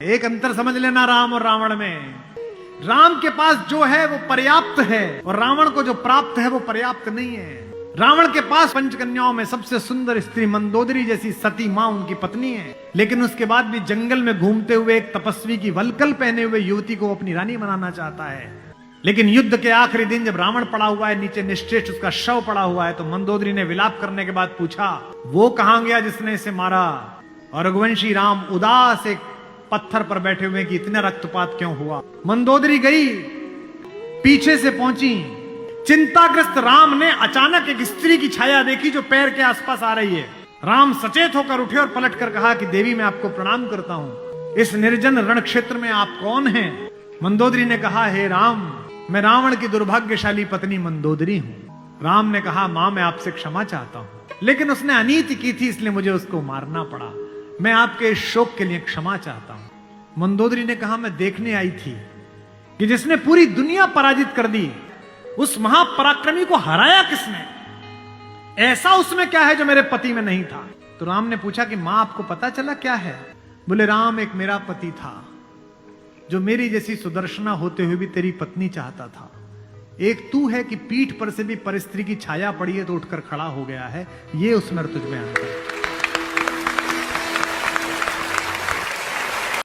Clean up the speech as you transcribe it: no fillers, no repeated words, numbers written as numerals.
एक अंतर समझ लेना राम और रावण में। राम के पास जो है वो पर्याप्त है और रावण को जो प्राप्त है वो पर्याप्त नहीं है। रावण के पास पंचकन्याओं में सबसे सुंदर स्त्री मंदोदरी जैसी सती मां उनकी पत्नी है, लेकिन उसके बाद भी जंगल में घूमते हुए एक तपस्वी की वलकल पहने हुए युवती को अपनी रानी बनाना चाहता है। लेकिन युद्ध के आखिरी दिन जब रावण पड़ा हुआ है, नीचे निश्चेष्ट उसका शव पड़ा हुआ है, तो मंदोदरी ने विलाप करने के बाद पूछा, वो कहां गया जिसने इसे मारा? और रघुवंशी राम उदास एक पत्थर पर बैठे हुए कि इतना रक्तपात क्यों हुआ। मंदोदरी गई, पीछे से पहुंची। चिंताग्रस्त राम ने अचानक एक स्त्री की छाया देखी जो पैर के आसपास आ रही है। राम सचेत होकर उठे और पलट कर कहा कि देवी मैं आपको प्रणाम करता हूं, इस निर्जन रण क्षेत्र में आप कौन हैं? मंदोदरी ने कहा, हे राम, मैं रावण की दुर्भाग्यशाली पत्नी मंदोदरी हूं। राम ने कहा, मां मैं आपसे क्षमा चाहता हूं, लेकिन उसने अनीति की थी इसलिए मुझे उसको मारना पड़ा। मैं आपके इस शोक के लिए क्षमा चाहता हूं। मंदोदरी ने कहा, मैं देखने आई थी कि जिसने पूरी दुनिया पराजित कर दी, उस महापराक्रमी को हराया किसने? ऐसा उसमें क्या है जो मेरे पति में नहीं था? तो राम ने पूछा कि मां आपको पता चला क्या है? बोले, राम एक मेरा पति था जो मेरी जैसी सुदर्शना होते हुए भी तेरी पत्नी चाहता था। एक तू है कि पीठ पर से भी परस्त्री की छाया पड़ी है तो उठकर खड़ा हो गया है, ये उसमें तुझ में अंतर है।